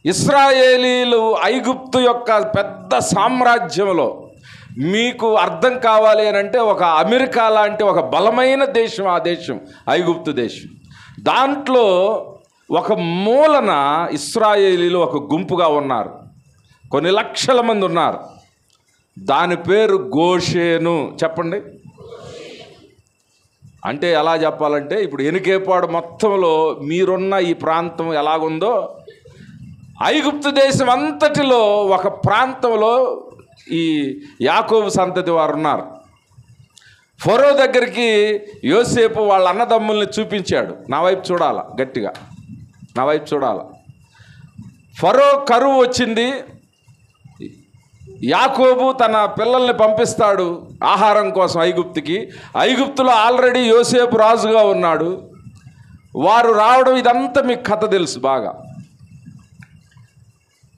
ఇశ్రాయేలీలు ఐగుప్తు యొక్క పెద్ద సామ్రాజ్యంలో, మీకు అర్థం కావాలి అని అంటే ఒక అమెరికా లాంటి ఒక బలమైన దేశం ఆ దేశం ఐగుప్తు దేశం. దాంట్లో ఒక మూలన ఇశ్రాయేలీలు ఒక గుంపుగా ఉన్నారు, కొన్ని లక్షల మంది ఉన్నారు. దాని పేరు గోషేను. చెప్పండి. అంటే ఎలా చెప్పాలంటే, ఇప్పుడు ఎనికేపాడు మొత్తంలో మీరున్న ఈ ప్రాంతం ఎలాగుందో, ఐగుప్తు దేశం అంతటిలో ఒక ప్రాంతంలో ఈ యాకోబు సంతతి వారు ఉన్నారు. ఫరో దగ్గరికి యోసేపు వాళ్ళ అన్నదమ్ముల్ని చూపించాడు. నా వైపు చూడాల, గట్టిగా నా వైపు చూడాల. ఫరో కరువు వచ్చింది, యాకోబు తన పిల్లల్ని పంపిస్తాడు ఆహారం కోసం ఐగుప్తుకి. ఐగుప్తులో ఆల్రెడీ యోసేపు రాజుగా ఉన్నాడు. వారు రావడం ఇదంతా మీకు కథ తెలుసు బాగా.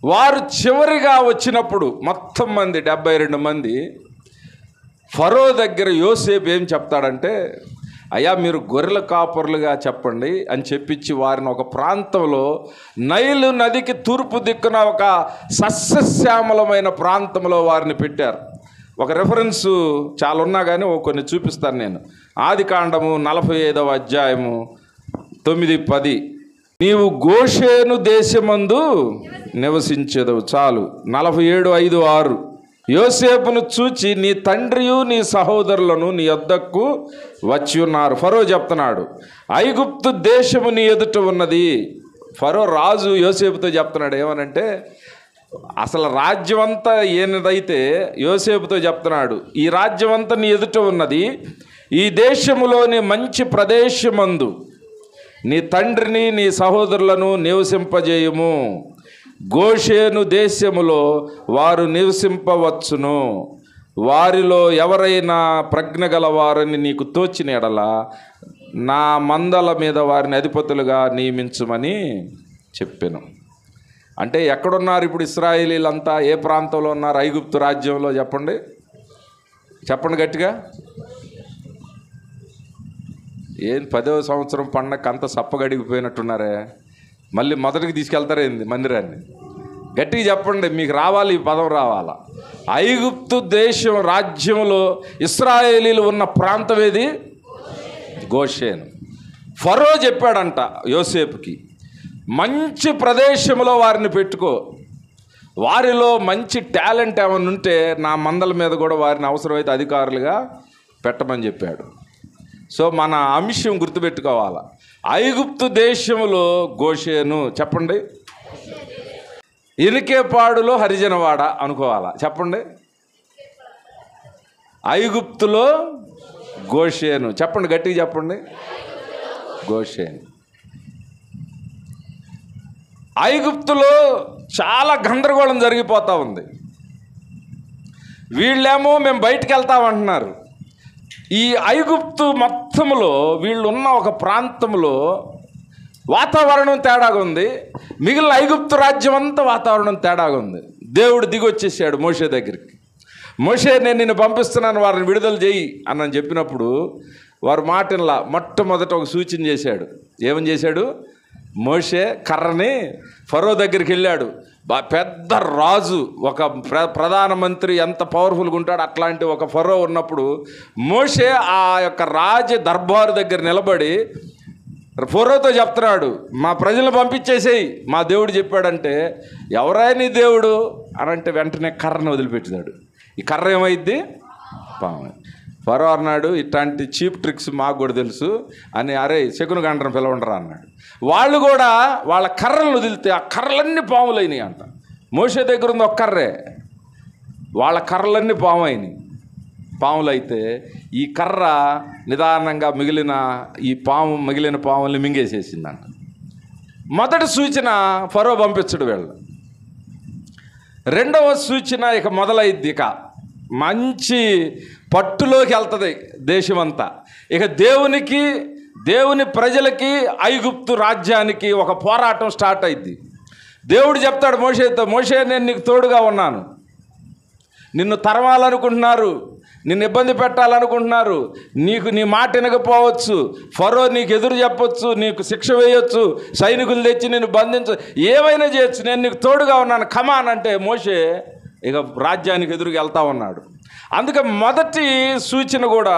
వారు చివరిగా వచ్చినప్పుడు మొత్తం మంది 72 మంది ఫరో దగ్గర యోసేపు ఏం చెప్తాడంటే, అయ్యా మీరు గొర్రెల కాపరులుగా చెప్పండి అని చెప్పించి వారిని ఒక ప్రాంతంలో నైలు నదికి తూర్పు దిక్కున ఒక సస్యశ్యామలమైన ప్రాంతంలో వారిని పెట్టారు. ఒక రెఫరెన్సు చాలా ఉన్నా కానీ కొన్ని చూపిస్తాను నేను. ఆదికాండము 45వ అధ్యాయము 9-10. నీవు గోషేను దేశమందు నివసించేదవు. చాలు. 47:5-6. యోసేపును చూచి నీ తండ్రియు నీ సహోదరులను నీ యొద్దకు వచ్చి ఉన్నారు. ఫరో చెప్తున్నాడు, ఐగుప్తు దేశము నీ ఎదుట ఉన్నది. ఫరో రాజు యోసేపుతో చెప్తున్నాడు ఏమనంటే, అసలు రాజ్యం అంతా ఏనదైతే యోసేపుతో చెప్తున్నాడు, ఈ రాజ్యం అంతా నీ ఎదుట ఉన్నది. ఈ దేశములోని మంచి ప్రదేశమందు నీ తండ్రిని నీ సహోదరులను నివసింపజేయుము. గోషేను దేశములో వారు నివసింపవచ్చును. వారిలో ఎవరైనా ప్రజ్ఞ గలవారని నీకు తోచిన ఎడల నా మందల మీద వారిని అధిపతులుగా నియమించమని చెప్పాను. అంటే ఎక్కడున్నారు ఇప్పుడు ఇశ్రాయేలీలంతా? ఏ ప్రాంతంలో ఉన్నారు? ఐగుప్తు రాజ్యంలో. చెప్పండి, చెప్పండి గట్టిగా. ఏం 10వ సంవత్సరం పండగ అంత సప్పగడిగిపోయినట్టున్నారే, మళ్ళీ మొదటికి తీసుకెళ్తారేంది మందిరాన్ని? గట్టిగా చెప్పండి, మీకు రావాలి, ఈ పదం రావాలా. ఐగుప్తు దేశం రాజ్యంలో ఇశ్రాయేలీలు ఉన్న ప్రాంతం ఏది? గోషేను. ఫరో చెప్పాడంట యోసేపుకి, మంచి ప్రదేశంలో వారిని పెట్టుకో, వారిలో మంచి టాలెంట్ ఏమైనా ఉంటే నా మందల మీద కూడా వారిని అవసరమైతే అధికారులుగా పెట్టమని చెప్పాడు. సో మన అంశం గుర్తుపెట్టుకోవాలి, ఐగుప్తు దేశంలో గోషేను. చెప్పండి. ఇనికేపాడులో హరిజనవాడ అనుకోవాలా. చెప్పండి. ఐగుప్తులో గోషేను. చెప్పండి, గట్టిగా చెప్పండి. గోషేను. ఐగుప్తులో చాలా గందరగోళం జరిగిపోతూ ఉంది. వీళ్ళేమో మేము బయటికి వెళ్తామంటున్నారు. ఈ ఐగుప్తు మొత్తంలో వీళ్ళున్న ఒక ప్రాంతంలో వాతావరణం తేడాగా ఉంది. మిగిలిన ఐగుప్తు రాజ్యం అంతా వాతావరణం తేడాగా ఉంది. దేవుడు దిగొచ్చేసాడు మోషే దగ్గరికి. మోషే, నేను నిన్ను పంపిస్తున్నాను, వారిని విడుదల చేయి అని చెప్పినప్పుడు వారు మాటలా మొట్టమొదట ఒక సూచన చేశాడు. ఏమని చేశాడు? మోషే కర్రని ఫరో దగ్గరికి వెళ్ళాడు. పెద్ద రాజు, ఒక ప్రధానమంత్రి ఎంత పవర్ఫుల్గా ఉంటాడో అట్లాంటి ఒక ఫరో ఉన్నప్పుడు మోషే ఆ యొక్క రాజ దర్బారు దగ్గర నిలబడి ఫరోతో చెప్తున్నాడు, మా ప్రజలను పంపించేసేయి, మా దేవుడు చెప్పాడంటే. ఎవరైనా దేవుడు అని అంటే వెంటనే కర్రను వదిలిపెట్టాడు. ఈ కర్ర ఏమైద్ది? పాము. ఫరో అన్నాడు, ఇట్లాంటి చీప్ ట్రిక్స్ మాకు కూడా తెలుసు అని, అరే శకును గంటను పిలవండరా అన్నాడు. వాళ్ళు కూడా వాళ్ళ కర్రలను వదిలితే ఆ కర్రలన్నీ పాములైనాయి అంట. మోషే దగ్గర ఉంది ఒక కర్రే, వాళ్ళ కర్రలన్నీ పాములైతే ఈ కర్ర నిదానంగా మిగిలిన పాముల్ని మింగేసేసిందంట. మొదటి సూచన ఫరో పంపించడు వీళ్ళు. రెండవ సూచన ఇక మొదలైద్ది. ఇక మంచి పట్టులోకి వెళ్తుంది దేశమంతా. ఇక దేవుని ప్రజలకి ఐగుప్తు రాజ్యానికి ఒక పోరాటం స్టార్ట్ అయింది. దేవుడు చెప్తాడు మోషేతో, మోషే నేను నీకు తోడుగా ఉన్నాను, నిన్ను తరమాలనుకుంటున్నారు, నిన్ను ఇబ్బంది పెట్టాలనుకుంటున్నారు, నీ మాట వినకపోవచ్చు, ఫరో నీకు ఎదురు చెప్పొచ్చు, నీకు శిక్ష వేయొచ్చు, సైనికులు తెచ్చి నిన్ను బంధించు, ఏమైనా చేయొచ్చు, నేను నీకు తోడుగా ఉన్నాను, కమాన్ అంటే మోషే ఇక రాజ్యానికి ఎదురుగా వెళ్తా ఉన్నాడు. అందుకే మొదటి సూచన కూడా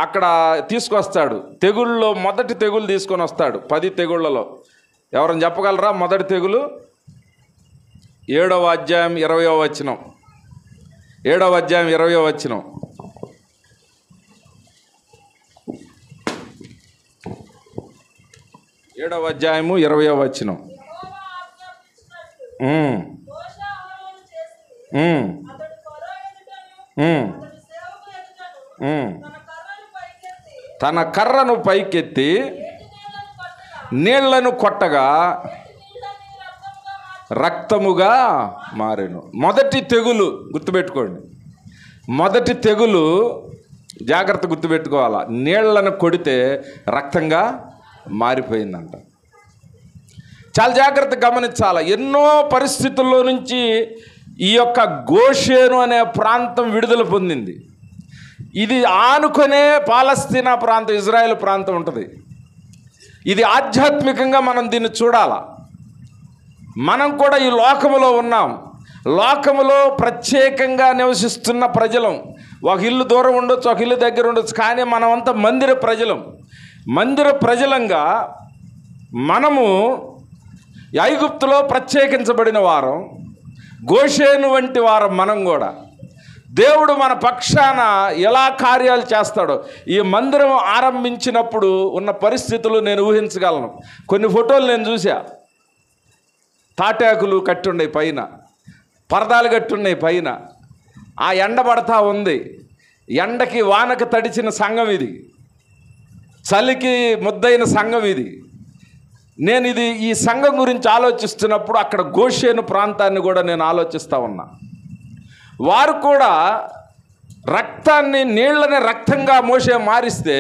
అక్కడ తీసుకొస్తాడు. తెగుళ్ళలో మొదటి తెగులు తీసుకొని వస్తాడు. 10 తెగుళ్లలో ఎవరైనా చెప్పగలరా? మొదటి తెగులు 7వ అధ్యాయం 20వ వచనం. 7వ అధ్యాయం 20వ వచనం. ఏడవ అధ్యాయము 20వ వచనం. తన కర్రను పైకెత్తి నీళ్లను కొట్టగా రక్తముగా మారెను. మొదటి తెగులు గుర్తుపెట్టుకోండి. మొదటి తెగులు జాగ్రత్త గుర్తుపెట్టుకోవాలా. నీళ్లను కొడితే రక్తంగా మారిపోయిందంట. చాలా జాగ్రత్త గమనించాలి. ఎన్నో పరిస్థితుల్లో నుంచి ఈ యొక్క గోషేను అనే ప్రాంతం విడుదల పొందింది. ఇది ఆనుకునే పాలస్తీనా ప్రాంతం, ఇజ్రాయెల్ ప్రాంతం ఉంటుంది. ఇది ఆధ్యాత్మికంగా మనం దీన్ని చూడాల. మనం కూడా ఈ లోకములో ఉన్నాం. లోకములో ప్రత్యేకంగా నివసిస్తున్న ప్రజలం. ఒక ఇల్లు దూరం ఉండొచ్చు, ఒక ఇల్లు దగ్గర ఉండొచ్చు, కానీ మనమంతా మందిర ప్రజలం. మందిర ప్రజలంగా మనము ఐగుప్తులో ప్రత్యేకించబడిన వారం, గోషేను వంటి వారం మనం కూడా. దేవుడు మన పక్షాన ఎలా కార్యాలు చేస్తాడో ఈ మందిరం ఆరంభించినప్పుడు ఉన్న పరిస్థితులు నేను ఊహించగలను. కొన్ని ఫోటోలు నేను చూసా. తాటాకులు కట్టున్నాయి పైన, పరదాలు కట్టున్నాయి పైన. ఆ ఎండ పడతా ఉంది. ఎండకి వానకి తడిచిన సంఘం ఇది, చలికి ముద్దైన సంఘం ఇది. నేను ఈ సంఘం గురించి ఆలోచిస్తున్నప్పుడు అక్కడ గోషేను ప్రాంతాన్ని కూడా నేను ఆలోచిస్తూ ఉన్నా. వారు కూడా రక్తాన్ని, నీళ్ళని రక్తంగా మోషే మారిస్తే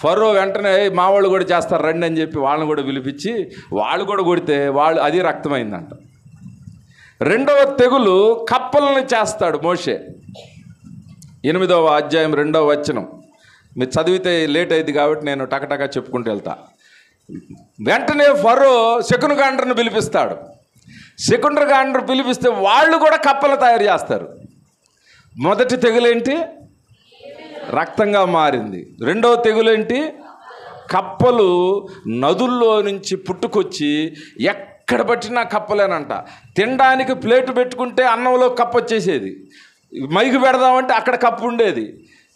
ఫరో వెంటనే మా వాళ్ళు కూడా చేస్తారు రండి అని చెప్పి వాళ్ళని కూడా పిలిపించి వాళ్ళు కూడా కొడితే అది రక్తమైందంట. రెండవ తెగులు కప్పలను చేస్తాడు మోషే. 8వ అధ్యాయం 2వ వచనం. మీరు చదివితే లేట్ అయింది కాబట్టి నేను టకటకా చెప్పుకుంటూ వెళ్తా. వెంటనే ఫరో శకునగాండ్రను పిలిపిస్తాడు. శకునగాండ్రు పిలిపిస్తే వాళ్ళు కూడా కప్పలు తయారు చేస్తారు. మొదటి తెగులేంటి? రక్తంగా మారింది. రెండవ తెగులేంటి? కప్పలు నదుల్లో నుంచి పుట్టుకొచ్చి ఎక్కడ పట్టినా కప్పలేనంట. తినడానికి ప్లేటు పెట్టుకుంటే అన్నంలో కప్పు వచ్చేసేది. మైకు పెడదామంటే అక్కడ కప్పు ఉండేది.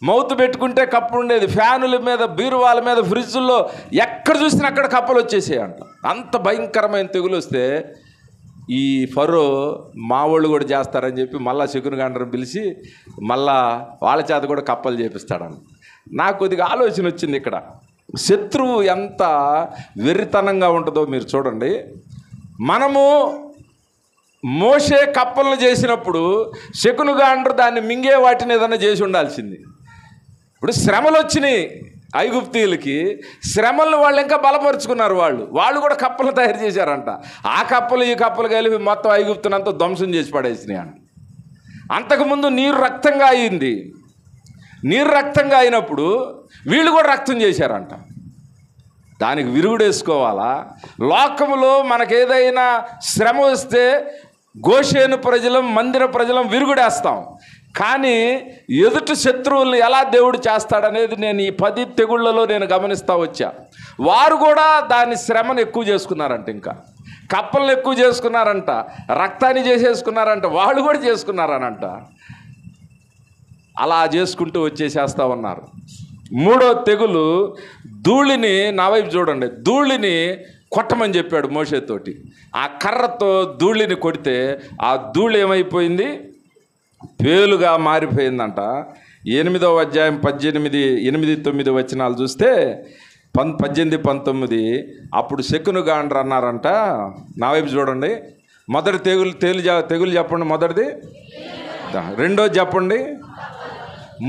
మౌత్ పెట్టుకుంటే కప్పు ఉండేది. ఫ్యానుల మీద, బీరువాల మీద, ఫ్రిడ్జ్లో ఎక్కడ చూసినా అక్కడ కప్పలు వచ్చేసేయంట. అంత భయంకరమైన తెగులు వస్తే ఈ ఫరో మా వాళ్ళు కూడా చేస్తారని చెప్పి మళ్ళా శకునగాండ్రను పిలిచి మళ్ళా వాళ్ళ చేత కూడా కప్పలు చేపిస్తాడని. నాకు కొద్దిగా ఆలోచన వచ్చింది. ఇక్కడ శత్రువు ఎంత వెర్రితనంగా ఉంటుందో మీరు చూడండి. మనము మోషే కప్పలను చేసినప్పుడు శకునగాండ్రు దాన్ని మింగే వాటిని ఏదైనా చేసి ఉండాల్సింది. ఇప్పుడు శ్రమలు వచ్చినాయి ఐగుప్తీయులకి. శ్రమలను వాళ్ళు ఇంకా బలపరుచుకున్నారు. వాళ్ళు కూడా కప్పలు తయారు చేశారంట. ఆ కప్పలు ఈ కప్పలు కలిపి మొత్తం ఐగుప్తునంతా ధ్వంసం చేసి పడేసినాయి అంట. అంతకుముందు నీరు రక్తంగా అయింది. నీరు రక్తంగా అయినప్పుడు వీళ్ళు కూడా రక్తం చేశారంట. దానికి విరుగుడేసుకోవాలా? లోకములో మనకేదైనా శ్రమ వస్తే గోషేను ప్రజలం, మందిర ప్రజలం విరుగుడేస్తాం. కానీ ఎదుటి శత్రువుల్ని ఎలా దేవుడు చేస్తాడనేది నేను ఈ 10 తెగుళ్లలో నేను గమనిస్తూ వచ్చా. వారు కూడా దాని శ్రమను ఎక్కువ చేసుకున్నారంట. ఇంకా కప్పలను ఎక్కువ చేసుకున్నారంట, రక్తాన్ని చేసేసుకున్నారంట, వాళ్ళు కూడా చేసుకున్నారనంట. అలా చేసుకుంటూ వచ్చేసేస్తూ ఉన్నారు. మూడో తెగులు ధూళిని, నా వైపు చూడండి, ధూళిని కొట్టమని చెప్పాడు మోషేతోటి. ఆ కర్రతో ధూళిని కొడితే ఆ ధూళి ఏమైపోయింది? పేలుగా మారిపోయిందంట. 8వ అధ్యాయం 18, 8, 9 వచనాలు చూస్తే 18, 19 అప్పుడు శకునగాండ్రు అన్నారంట. నా వైపు చూడండి. మొదటి తెగులు చెప్పండి. మొదటిది. రెండోది చెప్పండి.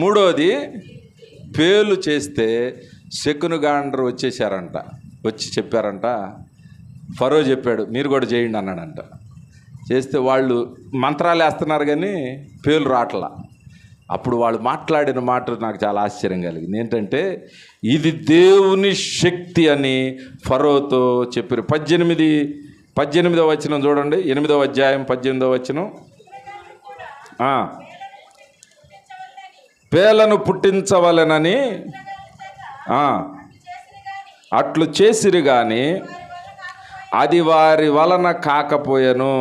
మూడోది పేలు చేస్తే శకునగాండ్రు వచ్చేసారంట. వచ్చి చెప్పారంట, ఫరో చెప్పాడు మీరు కూడా చేయండి అన్నాడంట. చేస్తే వాళ్ళు మంత్రాలు వేస్తున్నారు కానీ పేర్లు రావట్లా. అప్పుడు వాళ్ళు మాట్లాడిన మాట నాకు చాలా ఆశ్చర్యం కలిగింది. ఏంటంటే ఇది దేవుని శక్తి అని ఫరోతో చెప్పారు. 18వ వచనం చూడండి, 8వ అధ్యాయం 18వ వచనం. పేలను పుట్టించవలెనని అట్లు చేసిరి గాని అది వారి వలన కాకపోయెను.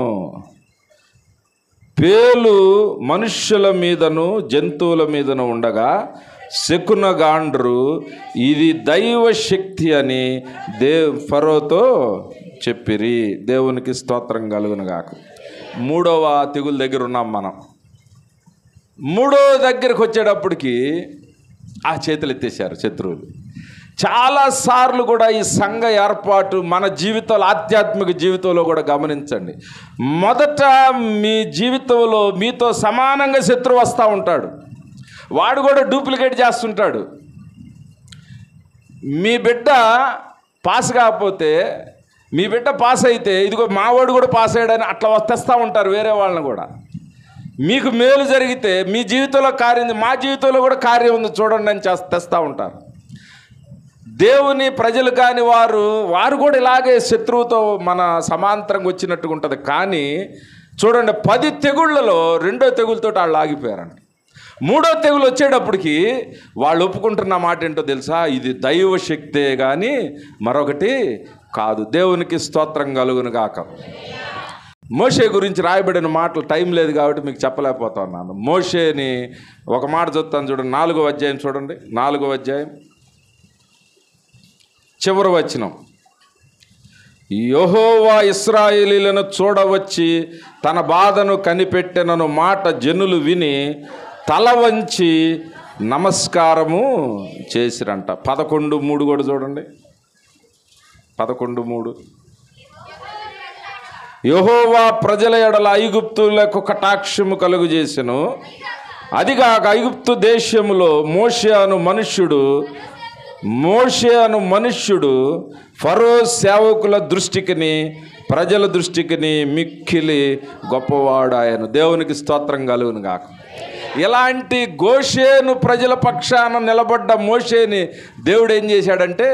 పేలు మనుష్యుల మీదను జంతువుల మీదను ఉండగా శకునగాండ్రు ఇది దైవ శక్తి అని ఫరోతో చెప్పిరి. దేవునికి స్తోత్రం కలుగునుగాక. 3వ తెగులు దగ్గర ఉన్నాం మనం. 3వ దగ్గరికి వచ్చేటప్పటికి ఆ చేతులు ఎత్తేసారు శత్రువులు. చాలాసార్లు కూడా ఈ సంఘ ఏర్పాటు మన జీవితంలో, ఆధ్యాత్మిక జీవితంలో కూడా గమనించండి. మొదట మీ జీవితంలో మీతో సమానంగా శత్రువు వస్తూ ఉంటాడు. వాడు కూడా డూప్లికేట్ చేస్తుంటాడు. మీ బిడ్డ పాస్ కాకపోతే, మీ బిడ్డ పాస్ అయితే ఇదిగో మావాడు కూడా పాస్ అయ్యాడని అట్లా తెస్తూ ఉంటారు వేరే వాళ్ళని కూడా. మీకు మేలు జరిగితే మీ జీవితంలో కార్యం, మా జీవితంలో కూడా కార్యం ఉంది చూడండి అని తెస్తూ ఉంటారు. దేవుని ప్రజలు కాని వారు కూడా ఇలాగే శత్రువుతో మన సమాంతరంగా వచ్చినట్టుగా ఉంటుంది. కానీ చూడండి, 10 తెగుళ్లలో 2వ తెగులతో వాళ్ళు ఆగిపోయారంట. 3వ తెగులు వచ్చేటప్పటికి వాళ్ళు ఒప్పుకుంటున్న మాట ఏంటో తెలుసా? ఇది దైవ శక్తే కానీ మరొకటి కాదు. దేవునికి స్తోత్రం కలుగును గాక. మోషే గురించి రాయబడిన మాటలు టైం లేదు కాబట్టి మీకు చెప్పలేకపోతున్నాను. మోషేని ఒక మాట చదువుతాను చూడండి, 4వ అధ్యాయం చూడండి. 4వ అధ్యాయం చివరి వచనం. యెహోవా ఇశ్రాయేలీయులను చూడవచ్చి తన బాధను కనిపెట్టెనను మాట జనులు విని తల వంచి నమస్కారము చేసిరంట. 11:3 కూడా చూడండి. 11:3. యెహోవా ప్రజల ఎడల ఐగుప్తులకు కటాక్షము కలుగు చేసెను. అదిగాక ఐగుప్తు దేశములో మోషే అను మనుష్యుడు ఫరో సేవకుల దృష్టికిని ప్రజల దృష్టికిని మిక్కిలి గొప్పవాడు ఆయన. దేవునికి స్తోత్రం కలుగును గాక. ఇలాంటి గోషేను ప్రజల పక్షాన నిలబడ్డ మోషేని దేవుడు ఏం చేశాడంటే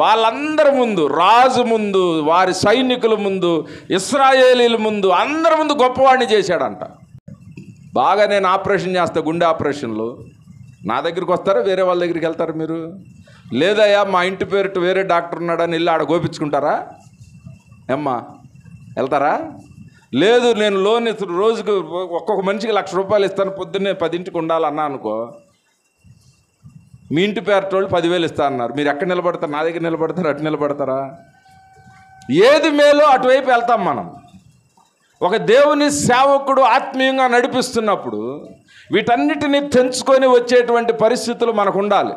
వాళ్ళందరి ముందు, రాజు ముందు, వారి సైనికుల ముందు, ఇశ్రాయేలీల ముందు, అందరి ముందు గొప్పవాడిని చేశాడంట. బాగా నేను ఆపరేషన్ చేస్తా, గుండె ఆపరేషన్లు, నా దగ్గరికి వస్తారా వేరే వాళ్ళ దగ్గరికి వెళ్తారా మీరు? లేదయ్యా మా ఇంటి పేరుట వేరే డాక్టర్ ఉన్నాడని వెళ్ళి ఆడ గోపించుకుంటారా? ఏమ్మా వెళ్తారా? లేదు నేను లోన్ రోజుకు ఒక్కొక్క మనిషికి ₹1,00,000 ఇస్తాను, పొద్దున్నే 10ంటికి ఉండాలన్నా అనుకో, మీ ఇంటి పేరుటోళ్ళు 10,000 ఇస్తా అన్నారు. మీరు ఎక్కడ నిలబడతారు? నా దగ్గర నిలబడతారు, అటు నిలబడతారా? ఏది మేలో అటువైపు వెళ్తాం మనం. ఒక దేవుని సేవకుడు ఆత్మీయంగా నడిపిస్తున్నప్పుడు వీటన్నిటినీ తెంచుకొని వచ్చేటువంటి పరిస్థితులు మనకు ఉండాలి.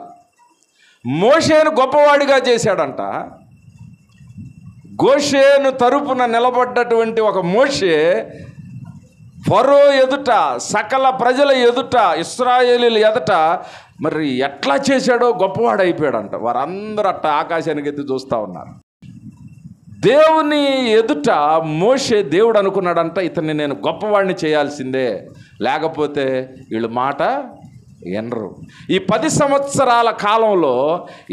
మోషేను గొప్పవాడిగా చేశాడంట. గోషేను తరపున నిలబడ్డటువంటి ఒక మోషే ఫరో ఎదుట, సకల ప్రజల ఎదుట, ఇశ్రాయేలీల ఎదుట మరి ఎట్లా చేశాడో గొప్పవాడు అయిపోయాడంట. వారందరూ అట్ట ఆకాశానికి ఎత్తి చూస్తూ ఉన్నారు. దేవుని ఎదుట మోషే దేవుడు అనుకున్నాడంట, ఇతన్ని నేను గొప్పవాడిని చేయాల్సిందే, లేకపోతే వీళ్ళు మాట ఎనరు. ఈ 10 సంవత్సరాల కాలంలో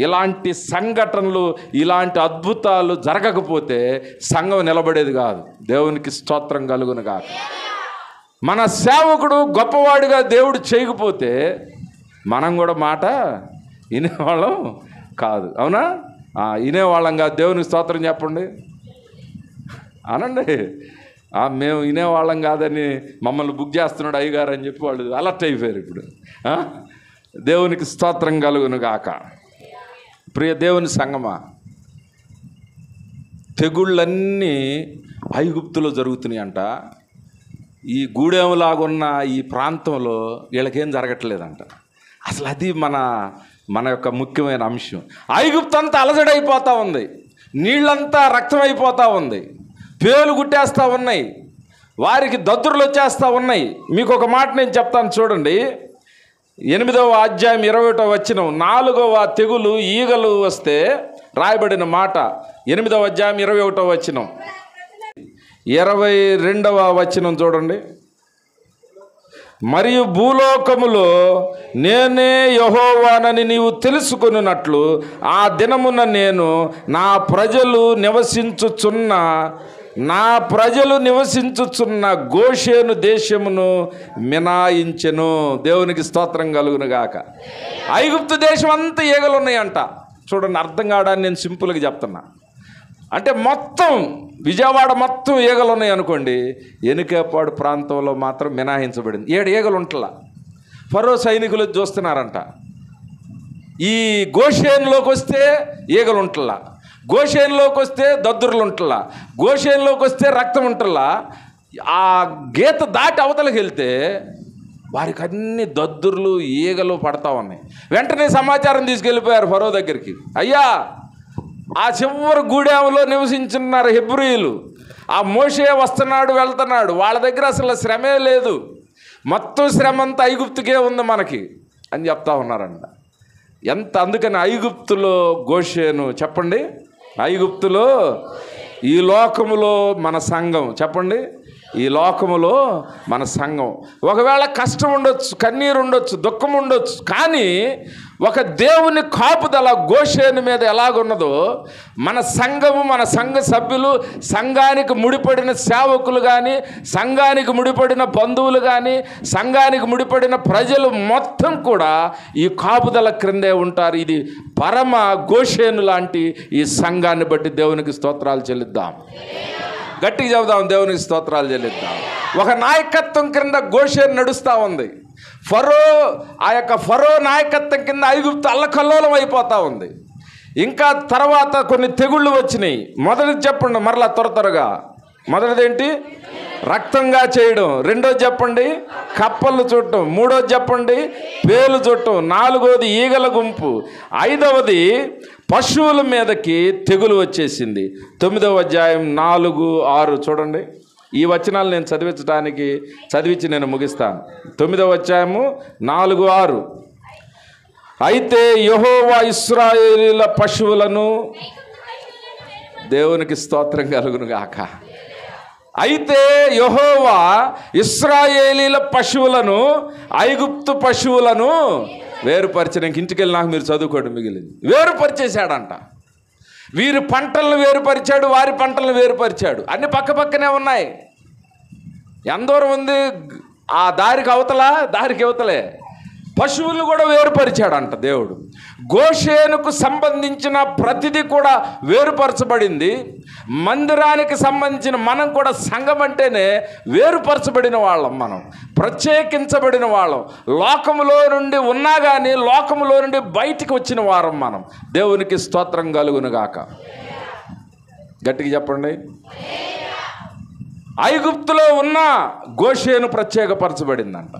ఇలాంటి సంఘటనలు, ఇలాంటి అద్భుతాలు జరగకపోతే సంఘం నిలబడేది కాదు. దేవునికి స్తోత్రం కలుగును గాక. మన సేవకుడు గొప్పవాడిగా దేవుడు చేయకపోతే మనం కూడా మాట వినేవాళ్ళం కాదు. అవునా? వినేవాళ్ళం కాదు. దేవునికి స్తోత్రం చెప్పండి, అనండి. మేము వినేవాళ్ళం కాదని మమ్మల్ని బుక్ చేస్తున్నాడు అయ్యగారు అని చెప్పి వాళ్ళు అలర్ట్ అయిపోయారు ఇప్పుడు. దేవునికి స్తోత్రం కలుగును గాక. ప్రియ దేవుని సంగమా, తెగుళ్ళన్నీ ఐగుప్తులో జరుగుతున్నాయి అంట. ఈ గూడెంలాగున్న ఈ ప్రాంతంలో వీళ్ళకేం జరగట్లేదంట. అసలు అది మన యొక్క ముఖ్యమైన అంశం. ఐగుప్తు అంతా అలజడైపోతూ ఉంది, నీళ్ళంతా రక్తం అయిపోతూ ఉంది, పేలు గుట్టేస్తూ ఉన్నాయి, వారికి దద్దురులు వచ్చేస్తూ ఉన్నాయి. మీకు ఒక మాట నేను చెప్తాను చూడండి. 8వ అధ్యాయం 21వ వచనం. 4వ తెగులు ఈగలు వస్తే రాయబడిన మాట. 8వ అధ్యాయం 21వ వచనం. 22వ వచనం చూడండి. మరియు భూలోకములో నేనే యెహోవానని నీవు తెలుసుకొనున్నట్లు ఆ దినమున నేను నా ప్రజలు నివసించుచున్న గోషేను దేశమును మినాయించెను. దేవునికి స్తోత్రం కలుగును గాక. ఐగుప్తు దేశం అంతా ఈగలు ఉన్నాయంట. చూడండి, అర్థం కావడానికి నేను సింపుల్గా చెప్తున్నా. అంటే మొత్తం విజయవాడ మొత్తం ఈగలు ఉన్నాయి అనుకోండి, ఎనుకేపాడు ప్రాంతంలో మాత్రం మినహాయించబడింది. 7 ఈగలు ఉంటలా. ఫరో సైనికులు చూస్తున్నారంట. ఈ గోషేన్లోకి వస్తే ఈగలు ఉంటలా, గోషేన్లోకి వస్తే దద్దురులు ఉంటలా, గోషేన్లోకి వస్తే రక్తం ఉంటలా. ఆ గీత దాటి అవతలకి వెళ్తే వారికి అన్ని దద్దుర్లు ఈగలు పడతా ఉన్నాయి. వెంటనే సమాచారం తీసుకెళ్ళిపోయారు ఫరో దగ్గరికి. అయ్యా, ఆ చివరి గూడెంలో నివసించున్నారు హెబ్రీయులు. ఆ మోషే వస్తున్నాడు వెళ్తున్నాడు, వాళ్ళ దగ్గర అసలు శ్రమే లేదు, మొత్తం శ్రమ అంతా ఐగుప్తుకే ఉంది మనకి అని చెప్తా ఉన్నారంట. అందుకని ఐగుప్తులో గోషేను. చెప్పండి, ఐగుప్తులో ఈ లోకములో మన సంఘం. చెప్పండి, ఈ లోకములో మన సంఘం. ఒకవేళ కష్టం ఉండొచ్చు, కన్నీరు ఉండొచ్చు, దుఃఖం ఉండొచ్చు, కానీ ఒక దేవుని కాపుదల గోషేను మీద ఎలాగున్నదో మన సంఘము, మన సంఘ సభ్యులు, సంఘానికి ముడిపడిన సేవకులు కానీ, సంఘానికి ముడిపడిన బంధువులు కానీ, సంఘానికి ముడిపడిన ప్రజలు మొత్తం కూడా ఈ కాపుదల క్రిందే ఉంటారు. ఇది పరమ గోషేను లాంటి ఈ సంఘాన్ని బట్టి దేవునికి స్తోత్రాలు చెల్లిద్దాం. గట్టిగా చెబుదాం, దేవునికి స్తోత్రాలు చెల్లిద్దాం. ఒక నాయకత్వం క్రింద గోషేను నడుస్తూ ఉంది. ఆ యొక్క ఫరో నాయకత్వం కింద ఐగుప్తు అల్లకల్లోలం అయిపోతూ ఉంది. ఇంకా తర్వాత కొన్ని తెగుళ్ళు వచ్చినాయి. మొదటిది చెప్పండి మరలా త్వరగా. మొదటిది ఏంటి? రక్తంగా చేయడం. రెండోది చెప్పండి, కప్పలు చుట్టం. మూడోది చెప్పండి, పేలు చుట్టం. నాలుగోది ఈగల గుంపు. ఐదవది పశువుల మీదకి తెగులు వచ్చేసింది. 9వ అధ్యాయం 4, 6 చూడండి. ఈ వచనాలు నేను చదివించి నేను ముగిస్తాను. 9వ అధ్యాయము 4, 6. అయితే యెహోవా ఇశ్రాయేలీల పశువులను, దేవునికి స్తోత్రం కలుగును గాక. అయితే యెహోవా ఇశ్రాయేలీల పశువులను ఐగుప్తు పశువులను వేరుపరిచిన. ఇంటికి వెళ్ళి నాకు మీరు చదువుకోండి మిగిలింది. వేరుపరిచేశాడంట. వీరి పంటలను వేరుపరిచాడు, వారి పంటలను వేరుపరిచాడు. అన్ని పక్క పక్కనే ఉన్నాయి. ఎంత దూరం ఉంది ఆ దారికి అవతలే పశువులను కూడా వేరుపరిచాడంట దేవుడు. గోషేనుకు సంబంధించిన ప్రతిదీ కూడా వేరుపరచబడింది. మందిరానికి సంబంధించిన మనం కూడా సంఘం అంటేనే వేరుపరచబడిన వాళ్ళం, మనం ప్రత్యేకించబడిన వాళ్ళం. లోకములో నుండి ఉన్నా కానీ లోకములో నుండి బయటికి వచ్చిన వారం మనం. దేవునికి స్తోత్రం కలుగును గాక. గట్టిగా చెప్పండి. ఐగుప్తులో ఉన్న గోషేను ప్రత్యేకపరచబడిందంట.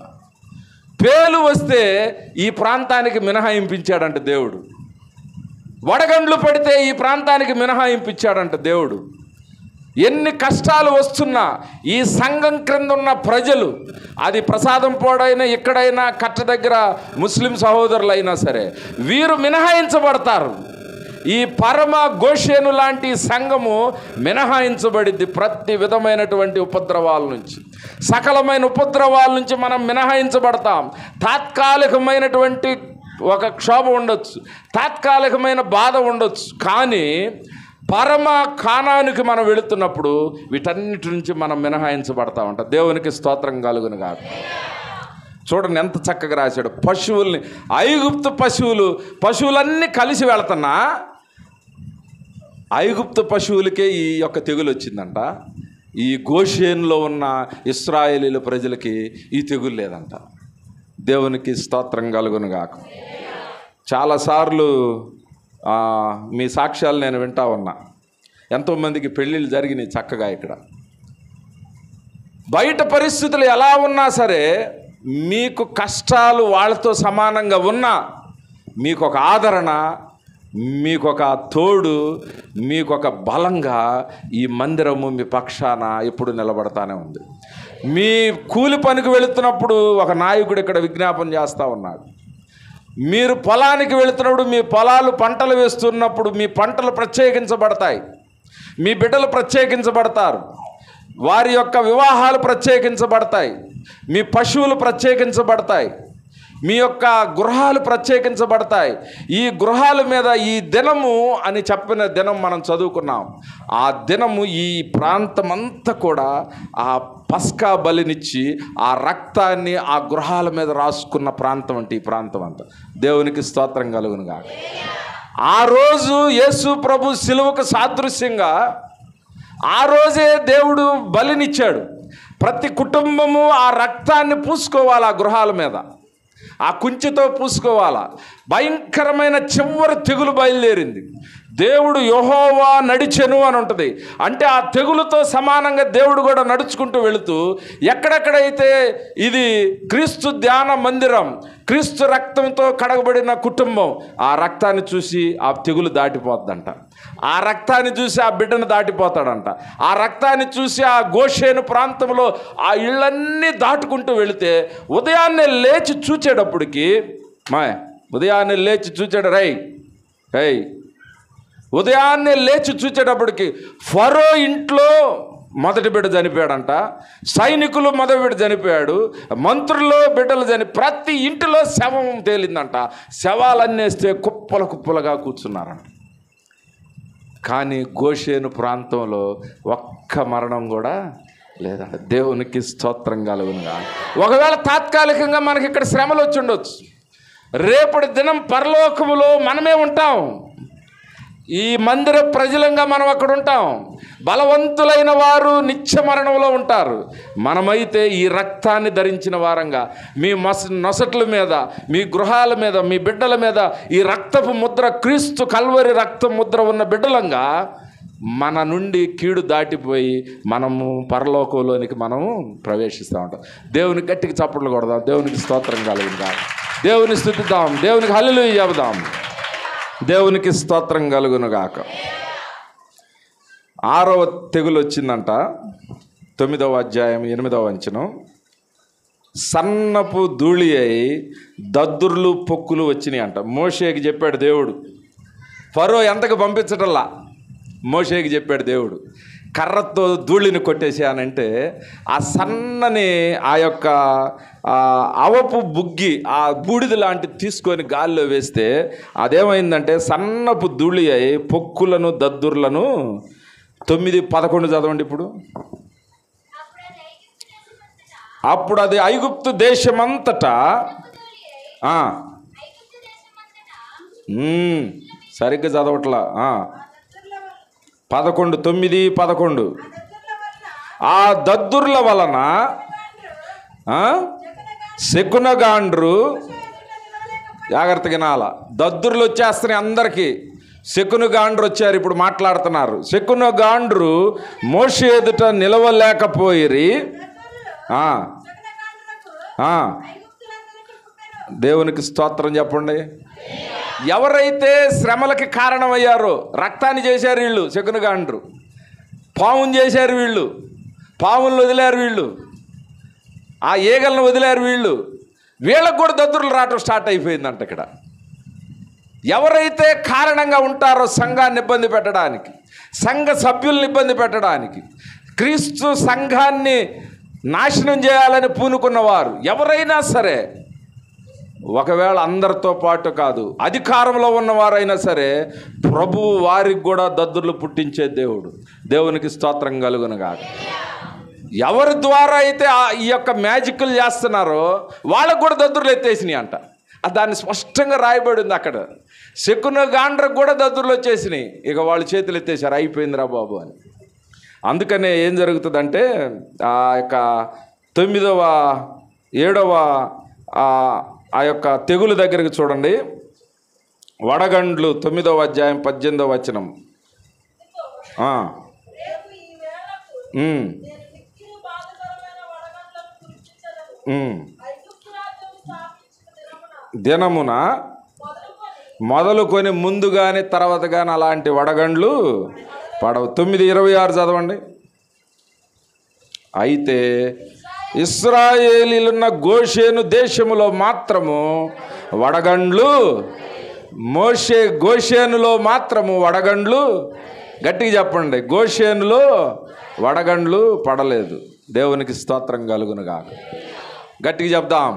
పేలు వస్తే ఈ ప్రాంతానికి మినహాయింపించాడంట దేవుడు. వడగండ్లు పడితే ఈ ప్రాంతానికి మినహాయింపించాడంట దేవుడు. ఎన్ని కష్టాలు వస్తున్నా ఈ సంఘం క్రింద ఉన్న ప్రజలు, అది ప్రసాదం పోడైనా ఎక్కడైనా కట్ట దగ్గర ముస్లిం సహోదరులు అయినా సరే, వీరు మినహాయించబడతారు. ఈ పరమ గోషేను లాంటి సంఘము మినహాయించబడిద్ది ప్రతి విధమైనటువంటి ఉపద్రవాల నుంచి, సకలమైన ఉపద్రవాల నుంచి మనం మినహాయించబడతాం. తాత్కాలికమైనటువంటి ఒక క్షోభ ఉండొచ్చు, తాత్కాలికమైన బాధ ఉండొచ్చు, కానీ పరమ కానానికి మనం వెళుతున్నప్పుడు వీటన్నిటి నుంచి మనం మినహాయించబడతా ఉంటాం. దేవునికి స్తోత్రం కలుగును గాక. చూడండి ఎంత చక్కగా రాశాడు. పశువుల్ని, ఐగుప్తు పశువులన్నీ కలిసి వెళుతున్నా ఐగుప్తు పశువులకే ఈ యొక్క తెగులు వచ్చిందంట. ఈ గోషేనులో ఉన్న ఇశ్రాయేలీల ప్రజలకి ఈ తెగులు లేదంట. దేవునికి స్తోత్రం కలుగును గాక. చాలాసార్లు మీ సాక్ష్యాలు నేను వింటా ఉన్నా. ఎంతోమందికి పెళ్ళిళ్ళు జరిగినాయి చక్కగా. ఇక్కడ బయట పరిస్థితులు ఎలా ఉన్నా సరే, మీకు కష్టాలు వాళ్ళతో సమానంగా ఉన్నా మీకు ఒక ఆదరణ, మీకు ఒక తోడు, మీకు ఒక బలంగా ఈ మందిరము మీ పక్షాన ఎప్పుడు నిలబడతానే ఉంది. మీ కూలి పనికి వెళుతున్నప్పుడు ఒక నాయకుడు ఇక్కడ విజ్ఞాపన చేస్తూ ఉన్నాడు. మీరు పొలానికి వెళుతున్నప్పుడు, మీ పొలాలు పంటలు వేస్తున్నప్పుడు మీ పంటలు ప్రత్యేకించబడతాయి, మీ బిడ్డలు ప్రత్యేకించబడతారు. వారి యొక్క వివాహాలు ప్రత్యేకించబడతాయి, మీ పశువులు ప్రత్యేకించబడతాయి, మీ యొక్క గృహాలు ప్రత్యేకించబడతాయి. ఈ గృహాల మీద ఈ దినము అని చెప్పిన దినం మనం చదువుకున్నాం. ఆ దినము ఈ ప్రాంతమంతా కూడా ఆ పస్కా బలినిచ్చి ఆ రక్తాన్ని ఆ గృహాల మీద రాసుకున్న ప్రాంతం అంటే ఈ ప్రాంతం అంతా. దేవునికి స్తోత్రం కలుగును గాక. ఆ రోజు యేసు ప్రభు సిలువకు సాదృశ్యంగా ఆ రోజే దేవుడు బలినిచ్చాడు. ప్రతి కుటుంబము ఆ రక్తాన్ని పూసుకోవాలి, ఆ గృహాల మీద ఆ కుంచెతో పూసుకోవాలా. భయంకరమైన చివరి తెగులు బయలుదేరింది. దేవుడు యెహోవా నడిచెను అని ఉంటుంది. అంటే ఆ తెగులుతో సమానంగా దేవుడు కూడా నడుచుకుంటూ వెళుతూ ఎక్కడెక్కడైతే ఇది క్రీస్తు ధ్యాన మందిరం, క్రీస్తు రక్తంతో కడగబడిన కుటుంబం, ఆ రక్తాన్ని చూసి ఆ తెగులు దాటిపోద్దంట. ఆ రక్తాన్ని చూసి ఆ బిడ్డను దాటిపోతాడంట. ఆ రక్తాన్ని చూసి ఆ గోషేను ప్రాంతంలో ఆ ఇళ్ళన్నీ దాటుకుంటూ వెళితే ఉదయాన్నే లేచి చూచేటప్పటికి ఉదయాన్నే లేచి చూచాడు ఉదయాన్నే లేచి చూచేటప్పటికి ఫరో ఇంట్లో మొదటి బిడ్డ చనిపోయాడంట, సైనికులు మొదటి బిడ్డ చనిపోయాడు, మంత్రులు బిడ్డలు ప్రతి ఇంటిలో శవం తేలిందంట. శవాలన్నేస్తే కుప్పల కుప్పలుగా కూర్చున్నారంట. కానీ గోషేను ప్రాంతంలో ఒక్క మరణం కూడా లేదంట. దేవునికి స్తోత్రం కలుగునుగా. ఒకవేళ తాత్కాలికంగా మనకి ఇక్కడ శ్రమలు వచ్చి ఉండొచ్చు, రేపటి దినం పరలోకములో మనమే ఉంటాం. ఈ మందిర ప్రజలంగా మనం అక్కడ ఉంటాం. బలవంతులైన వారు నిత్య మరణంలో ఉంటారు. మనమైతే ఈ రక్తాన్ని ధరించిన వారంగా మీ నొసట్ల మీద, మీ గృహాల మీద, మీ బిడ్డల మీద ఈ రక్తపు ముద్ర, క్రీస్తు కల్వరి రక్త ముద్ర ఉన్న బిడ్డలంగా మన నుండి కీడు దాటిపోయి మనము పరలోకంలోనికి మనము ప్రవేశిస్తూ ఉంటాం. దేవునికి గట్టికి చప్పట్లు కొడదాం. దేవునికి స్తోత్రం కలుగుదా. దేవుని స్తుతిద్దాం. దేవునికి హల్లెలూయా చెబుదాం. దేవునికి స్తోత్రం కలుగునుగాక. 6వ తెగులు వచ్చిందంట. 9వ అధ్యాయం 8వ వచనం. సన్నపు ధూళి అయి దద్దుర్లు పొక్కులు వచ్చినాయి అంట. మోషేకి చెప్పాడు దేవుడు. ఫరో ఎంతకు పంపించటల్లా, మోషేకి చెప్పాడు దేవుడు, కర్రతో ధూళిని కొట్టేసానంటే ఆ సన్నని ఆ యొక్క అవపు బుగ్గి, ఆ బూడిద లాంటిది తీసుకొని గాల్లో వేస్తే అదేమైందంటే సన్నపు ధూళి అయి పొక్కులను దద్దుర్లను 9:11 చదవండి. అప్పుడు అది ఐగుప్తు దేశమంతటా సరిగ్గా చదవట్లా 9:11 ఆ దద్దుర్ల వలన శకునగాండ్రు, జాగ్రత్తగా వినాల, దద్దుర్లు వచ్చేస్తున్నాయి అందరికీ. శకునగాండ్రు వచ్చారు, ఇప్పుడు మాట్లాడుతున్నారు. శకునగాండ్రు మోషే ఎదుట నిలవలేకపోయిరి. దేవునికి స్తోత్రం చెప్పండి. ఎవరైతే శ్రమలకి కారణమయ్యారో, రక్తాన్ని చేశారు వీళ్ళు శకునగాండ్రు, పాముని చేశారు వీళ్ళు, పాములను వదిలారు వీళ్ళు, ఆ ఈగలను వదిలారు వీళ్ళు, వీళ్ళకు కూడా దద్దుర్లు రావటం స్టార్ట్ అయిపోయిందంట. ఇక్కడ ఎవరైతే కారణంగా ఉంటారో సంఘాన్ని ఇబ్బంది పెట్టడానికి, సంఘ సభ్యుల్ని ఇబ్బంది పెట్టడానికి, క్రీస్తు సంఘాన్ని నాశనం చేయాలని పూనుకున్నవారు ఎవరైనా సరే, ఒకవేళ అందరితో పాటు కాదు, అధికారంలో ఉన్నవారైనా సరే, ప్రభువు వారికి కూడా దద్దుర్లు పుట్టించే దేవుడు. దేవునికి స్తోత్రం కలుగునుగాక. ఎవరి ద్వారా అయితే ఈ యొక్క మ్యాజిక్లు చేస్తున్నారో వాళ్ళకు కూడా దద్దుర్లు ఎత్తేసినాయి అంట. దాన్ని స్పష్టంగా రాయబడింది అక్కడ. శకునగాండ్రకు కూడా దద్దుర్లు వచ్చేసినాయి. ఇక వాళ్ళు చేతులు ఎత్తేసారు, అయిపోయిందిరా బాబు అని. అందుకనే ఏం జరుగుతుందంటే ఆ యొక్క 9వ 7వ ఆ యొక్క తెగులు దగ్గరికి చూడండి. వడగండ్లు 9వ అధ్యాయం 18వ వచనం. దినమున మొదలుకొని ముందు కానీ తర్వాత కానీ అలాంటి వడగండ్లు పడవు. 9:26 చదవండి. అయితే ఇశ్రాయేలీలున్న గోషేను దేశములో మాత్రము వడగండ్లు, గోషేనులో మాత్రము వడగండ్లు, గట్టిగా చెప్పండి, గోషేనులో వడగండ్లు పడలేదు. దేవునికి స్తోత్రం కలుగునుగాక. గట్టిగా చెప్దాం.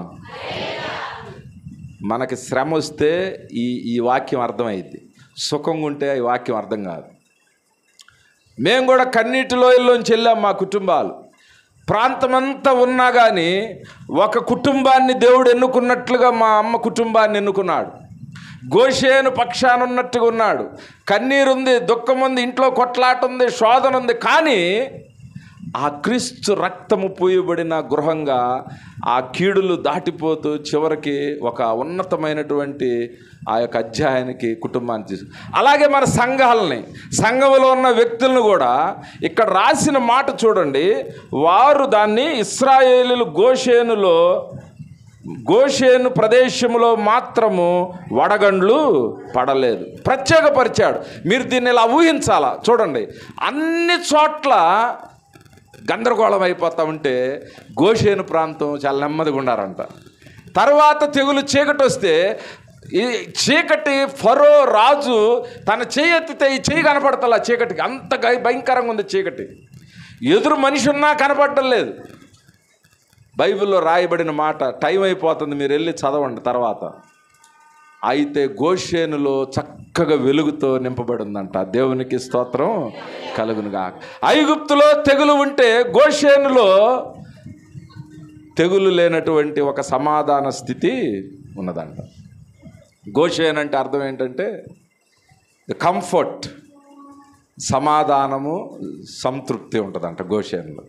మనకి శ్రమ వస్తే ఈ వాక్యం అర్థమైంది. సుఖంగా ఉంటే ఈ వాక్యం అర్థం కాదు. మేము కూడా కన్నీటి లోయల్లోంచి వెళ్ళాం. మా కుటుంబాలు ప్రాంతమంతా ఉన్నా కానీ ఒక కుటుంబాన్ని దేవుడు ఎన్నుకున్నట్లుగా మా అమ్మ కుటుంబాన్ని ఎన్నుకున్నాడు. గోషేను పక్షాన ఉన్నట్టుగా ఉన్నాడు. కన్నీరుంది, దుఃఖం ఉంది, ఇంట్లో కొట్లాట ఉంది, శోధన ఉంది. కానీ ఆ క్రీస్తు రక్తము పూయబడిన గృహంగా ఆ కీడులు దాటిపోతూ చివరికి ఒక ఉన్నతమైనటువంటి ఆ యొక్క అధ్యాయానికి కుటుంబాన్ని తీసుకు. అలాగే మన సంఘంలో ఉన్న వ్యక్తులను కూడా ఇక్కడ రాసిన మాట చూడండి. వారు దాన్ని ఇశ్రాయేలీయులు గోషేను ప్రదేశంలో మాత్రము వడగండ్లు పడలేదు. ప్రత్యేకపరిచాడు. మీరు దీన్ని ఇలా ఊహించాలా. చూడండి, అన్ని చోట్ల గందరగోళం అయిపోతూ ఉంటే గోషేను ప్రాంతం చాలా నెమ్మదిగా ఉండారంట. తర్వాత తెగులు చీకటి వస్తే ఈ చీకటి ఫరో రాజు తన చేయి ఎత్తితే ఈ చేయి కనపడతలా చీకటికి. అంత భయంకరంగా ఉంది చీకటి. ఎదురు మనిషి ఉన్నా కనపడటం లేదు. బైబిల్లో రాయబడిన మాట టైం అయిపోతుంది, మీరు వెళ్ళి చదవండి తర్వాత. అయితే గోషేనులో చక్కగా వెలుగుతో నింపబడి ఉందంట. దేవునికి స్తోత్రం కలుగునుగా. ఐగుప్తులో తెగులు ఉంటే గోషేనులో తెగులు లేనటువంటి ఒక సమాధాన స్థితి ఉన్నదంట. గోషేన్ అంటే అర్థం ఏంటంటే కంఫర్ట్, సమాధానము, సంతృప్తి ఉంటుందంట గోషేన్లో.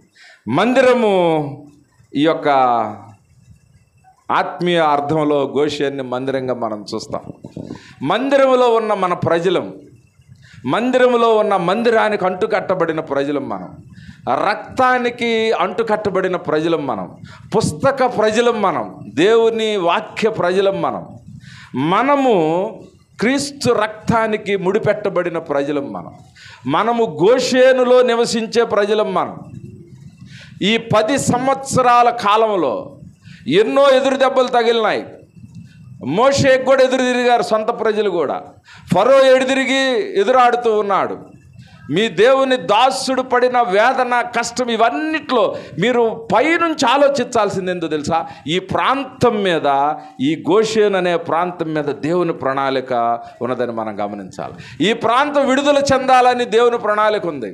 మందిరము ఈ యొక్క ఆత్మీయ అర్థంలో గోషేన్ని మందిరంగా మనం చూస్తాం. మందిరంలో ఉన్న మన ప్రజలం, మందిరంలో ఉన్న మందిరానికి అంటుకట్టబడిన ప్రజలం మనం, రక్తానికి అంటుకట్టబడిన ప్రజలం మనం, పుస్తక ప్రజలం మనం, దేవుని వాక్య ప్రజలం మనము క్రీస్తు రక్తానికి ముడిపెట్టబడిన ప్రజలం మనము గోషేనులో నివసించే ప్రజలం మనం. ఈ 10 సంవత్సరాల కాలంలో ఎన్నో ఎదురు దెబ్బలు తగిలినాయి. మోషేకి కూడా ఎదురు తిరిగారు సొంత ప్రజలు కూడా. ఫరో ఎదురాడుతూ ఉన్నాడు. మీ దేవుని దాసుడు పడిన వేదన, కష్టం, ఇవన్నిట్లో మీరు పైనుంచి ఆలోచించాల్సింది ఎందుకు తెలుసా? ఈ ప్రాంతం మీద, ఈ గోషేను అనే ప్రాంతం మీద దేవుని ప్రణాళిక ఉన్నదని మనం గమనించాలి. ఈ ప్రాంతం విడుదల చెందాలని దేవుని ప్రణాళిక ఉంది.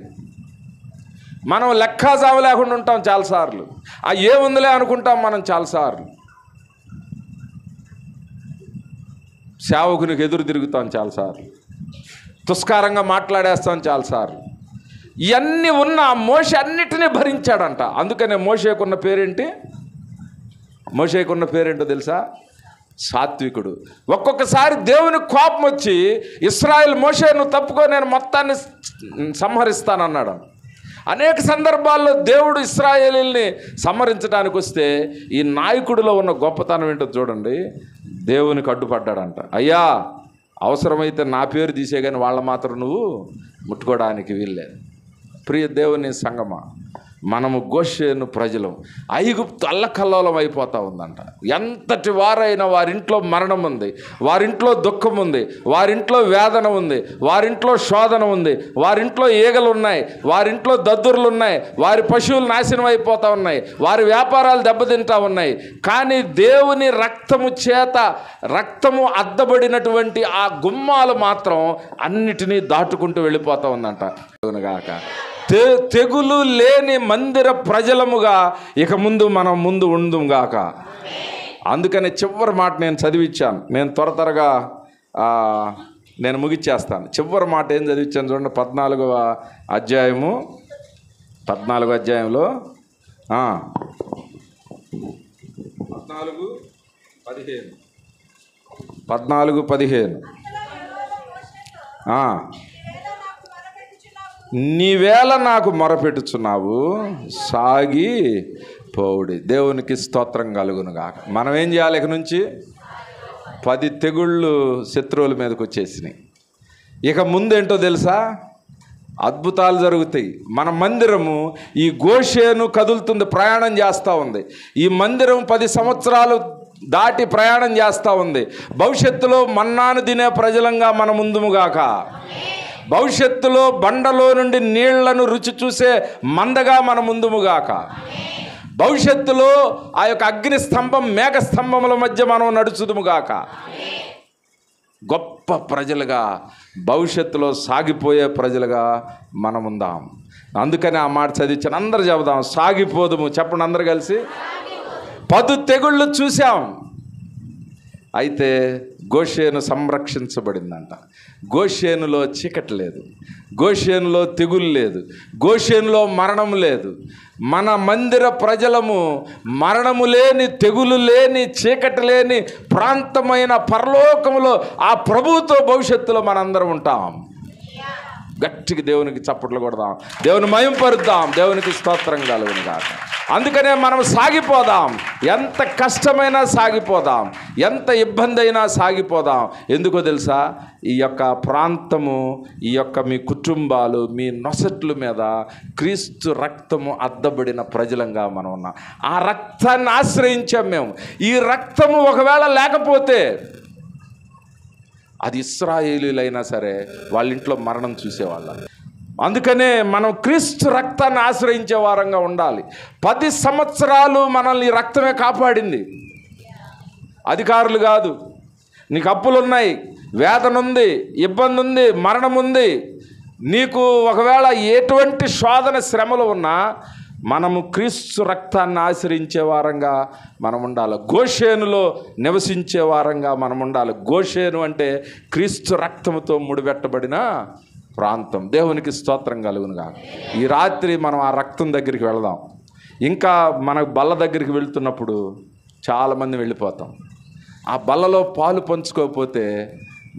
మనం లెక్కాజాము లేకుండా ఉంటాం చాలాసార్లు. ఏముందిలే అనుకుంటాం మనం చాలాసార్లు. సేవకునికి ఎదురు తిరుగుతాం చాలాసార్లు. తుస్కారంగా మాట్లాడేస్తాం చాలాసార్లు. ఇవన్నీ ఉన్న మోషే అన్నిటినీ భరించాడంట. అందుకనే మోషేకున్న పేరేంటో తెలుసా? సాత్వికుడు. ఒక్కొక్కసారి దేవుని కోపం వచ్చి ఇశ్రాయేల్ మోషేను తప్పుకో, నేను మొత్తాన్ని సంహరిస్తానన్నాడు. అనేక సందర్భాల్లో దేవుడు ఇశ్రాయేలీల్ని సంహరించడానికి వస్తే ఈ నాయకుడిలో ఉన్న గొప్పతనం ఏంటో చూడండి. దేవునికి అడ్డుపడ్డాడంట. అయ్యా, అవసరమైతే నా పేరు తీసే కానీ వాళ్ళ మాత్రం నువ్వు ముట్టుకోవడానికి వీల్లేదు. ప్రియ దేవుని సంగమా, మనము గోషేను ప్రజలం. ఐగుప్తు అల్లకల్లోలం అయిపోతూ ఉందంట. ఎంతటి వారైనా వారింట్లో మరణం ఉంది, వారింట్లో దుఃఖం ఉంది, వారింట్లో వేదన ఉంది, వారింట్లో శోధన ఉంది, వారింట్లో ఈగలు ఉన్నాయి, వారింట్లో దద్దుర్లు ఉన్నాయి, వారి పశువులు నాశనం అయిపోతూ ఉన్నాయి, వారి వ్యాపారాలు దెబ్బతింటూ ఉన్నాయి. కానీ దేవుని రక్తము అద్దబడినటువంటి ఆ గుమ్మాలు మాత్రం అన్నిటినీ దాటుకుంటూ వెళ్ళిపోతూ ఉందంట. గాక తెగులు లేని మందిర ప్రజలముగా ఇక మనం ముందు ఉందుగాక. అందుకని చివరి మాట నేను చదివించాను. నేను త్వరగా నేను ముగిచ్చేస్తాను. చివరి మాట ఏం చదివించాను చూడండి. 14వ అధ్యాయంలో 14:15 నీవేళ నాకు మొరపెట్టుచున్నావు, సాగి పోవుడి. దేవునికి స్తోత్రం కలుగునుగాక. మనం ఏం చేయాలి? ఇక నుంచి 10 తెగుళ్ళు శత్రువుల మీదకి వచ్చేసినాయి. ఇక ముందేంటో తెలుసా? అద్భుతాలు జరుగుతాయి. మన మందిరము ఈ గోషేను కదులుతుంది, ప్రయాణం చేస్తూ ఉంది. ఈ మందిరం 10 సంవత్సరాలు దాటి ప్రయాణం చేస్తూ ఉంది. భవిష్యత్తులో మన్నాను తినే ప్రజలంగా మన ముందుముగాక. భవిష్యత్తులో బండలో నుండి నీళ్లను రుచి చూసే మందగా మనం ముందుముగాక. భవిష్యత్తులో ఆ యొక్క అగ్ని స్తంభం మేఘ స్తంభముల మధ్య మనం నడుచుదుముగాక. గొప్ప ప్రజలుగా భవిష్యత్తులో సాగిపోయే ప్రజలుగా మనం ఉందాం. అందుకని ఆ మాట చదివించాను. అందరు చెబుదాం, సాగిపోదుము. చెప్పండి అందరు కలిసి. 10 తెగుళ్ళు చూసాం, అయితే గోషేను సంరక్షించబడిందంట. గోషేనులో చీకటి లేదు, గోషేనులో తెగులు లేదు, గోషేనులో మరణం లేదు. మన మందిర ప్రజలము మరణము లేని, తెగులు లేని, చీకటి లేని ప్రాంతమైన పరలోకములో ఆ ప్రభువుతో భవిష్యత్తులో మనందరం ఉంటాం. గట్టిగా దేవునికి చప్పట్లు కొడదాం, దేవుని మహింపరుద్దాం, దేవునికి స్తోత్రం కలుగును గాక. అందుకనే మనం సాగిపోదాం. ఎంత కష్టమైనా సాగిపోదాం, ఎంత ఇబ్బంది అయినా సాగిపోదాం. ఎందుకో తెలుసా? ఈ యొక్క ప్రాంతము, ఈ యొక్క మీ కుటుంబాలు, మీ నొసట్ల మీద క్రీస్తు రక్తము అద్దబడిన ప్రజలంగా మనం ఉన్నాం. ఆ రక్తాన్ని ఆశ్రయించాం మేము. ఈ రక్తము ఒకవేళ లేకపోతే అది ఇశ్రాయేలీలైనా సరే వాళ్ళ ఇంట్లో మరణం చూసేవాళ్ళం. అందుకనే మనం క్రీస్తు రక్తాన్ని ఆశ్రయించే వారంగా ఉండాలి. 10 సంవత్సరాలు మనల్ని రక్తమే కాపాడింది, అధికారులు కాదు. నీకు అప్పులున్నాయి, వేదన ఉంది, ఇబ్బంది ఉంది, మరణం ఉంది. నీకు ఒకవేళ ఎటువంటి శోధన శ్రమలు ఉన్నా మనము క్రీస్తు రక్తాన్ని ఆశ్రయించే వారంగా మనం ఉండాలి. గోషేనులో నివసించే వారంగా మనం ఉండాలి. గోషేను అంటే క్రీస్తు రక్తముతో ముడిపెట్టబడిన ప్రాంతం. దేవునికి స్తోత్రం కలుగునుగా. ఈ రాత్రి మనం ఆ రక్తం దగ్గరికి వెళదాం. ఇంకా మన బల్ల దగ్గరికి వెళ్తున్నప్పుడు చాలామంది వెళ్ళిపోతాం. ఆ బల్లలో పాలు పంచుకోకపోతే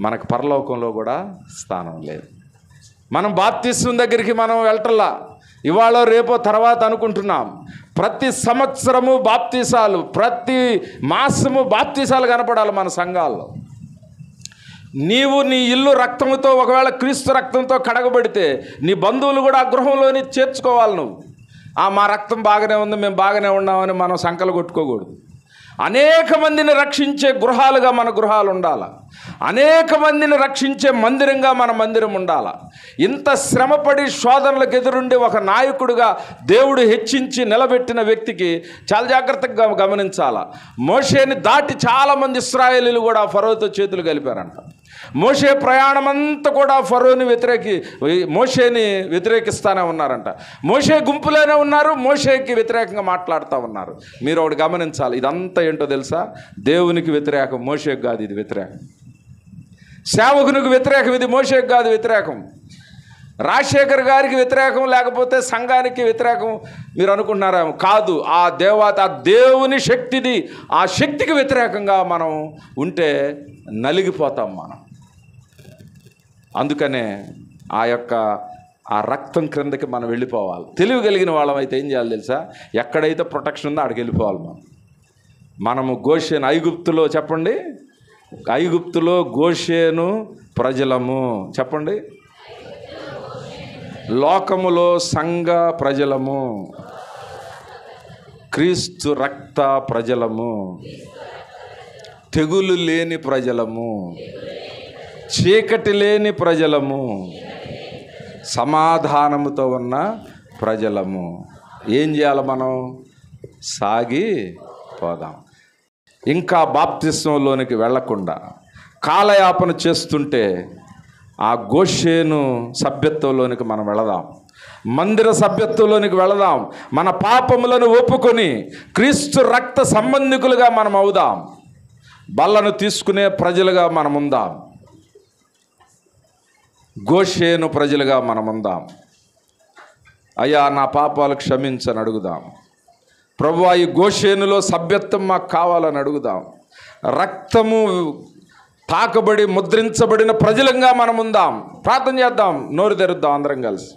మనకు పరలోకంలో కూడా స్థానం లేదు. మనం బాప్తిస్మం దగ్గరికి మనం వెళ్ళటల్లా, ఇవాళ రేపో తర్వాత అనుకుంటున్నాం. ప్రతి సంవత్సరము బాప్తీసాలు, ప్రతి మాసము బాప్తీసాలు కనపడాలి మన సంఘాల్లో. నీవు నీ ఇల్లు రక్తంతో ఒకవేళ క్రీస్తు రక్తంతో కడగబడితే నీ బంధువులు కూడా ఆ గృహంలోని చేర్చుకోవాలి. నువ్వు మా రక్తం బాగానే ఉంది, మేము బాగానే ఉన్నామని మనం సంకలు కొట్టుకోకూడదు. అనేక మందిని రక్షించే గృహాలుగా మన గృహాలు ఉండాలి. అనేక మందిని రక్షించే మందిరంగా మన మందిరం ఉండాలి. ఇంత శ్రమపడి శోధనలకు ఎదురుండి ఒక నాయకుడిగా దేవుడు హెచ్చించి నిలబెట్టిన వ్యక్తికి చాలా జాగ్రత్తగా గమనించాలి. మోషేని దాటి చాలామంది ఇశ్రాయేలీలు కూడా ఫరోతో చేతులు కలిపారంట. మోషే ప్రయాణం అంతా కూడా ఫరోని మోషేని వ్యతిరేకిస్తూనే ఉన్నారంట. మోషే గుంపులోనే ఉన్నారు, మోషేకి వ్యతిరేకంగా మాట్లాడుతూ ఉన్నారు. మీరు ఒకటి గమనించాలి, ఇదంతా ఏంటో తెలుసా? దేవునికి వ్యతిరేకం, మోషేకి కాదు ఇది వ్యతిరేకం. సేవకునికి వ్యతిరేకం, ఇది మోషేకి కాదు వ్యతిరేకం. రాజశేఖర్ గారికి వ్యతిరేకం, లేకపోతే సంఘానికి వ్యతిరేకం మీరు అనుకుంటున్నారా? కాదు. ఆ దేవుని శక్తిది. ఆ శక్తికి వ్యతిరేకంగా మనం ఉంటే నలిగిపోతాం మనం. అందుకనే ఆ రక్తం క్రిందకి మనం వెళ్ళిపోవాలి. తెలివి కలిగిన వాళ్ళం అయితే ఏం చేయాలి తెలుసా? ఎక్కడైతే ప్రొటెక్షన్ ఉందో అక్కడికి వెళ్ళిపోవాలి. మనము గోషేను, ఐగుప్తులో చెప్పండి, ఐగుప్తులో గోషేను ప్రజలము చెప్పండి, లోకములో సంఘ ప్రజలము, క్రీస్తు రక్త ప్రజలము, తెగులు లేని ప్రజలము, చీకటి లేని ప్రజలము, సమాధానముతో ఉన్న ప్రజలము. ఏం చేయాలి? మనం సాగిపోదాం. ఇంకా బాప్తిస్మంలోనికి వెళ్లకుండా కాలయాపన చేస్తుంటే ఆ గోషేను సభ్యత్వంలోనికి మనం వెళదాం. మందిర సభ్యత్వంలోనికి వెళదాం. మన పాపములను ఒప్పుకొని క్రీస్తు రక్త సంబంధికులుగా మనం అవుదాం. బల్లను తీసుకునే ప్రజలుగా మనం ఉందాం. గోషేను ప్రజలుగా మనం ఉందాం. అయ్యా నా పాపాలు క్షమించని అడుగుదాం. ప్రభువా ఈ గోషేనులో సభ్యత్వం మాకు కావాలని అడుగుదాం. రక్తము తాకబడి ముద్రించబడిన ప్రజలంగా మనం ఉందాం. ప్రార్థన చేద్దాం, నోరు తెరుద్దాం అందరం కలిసి.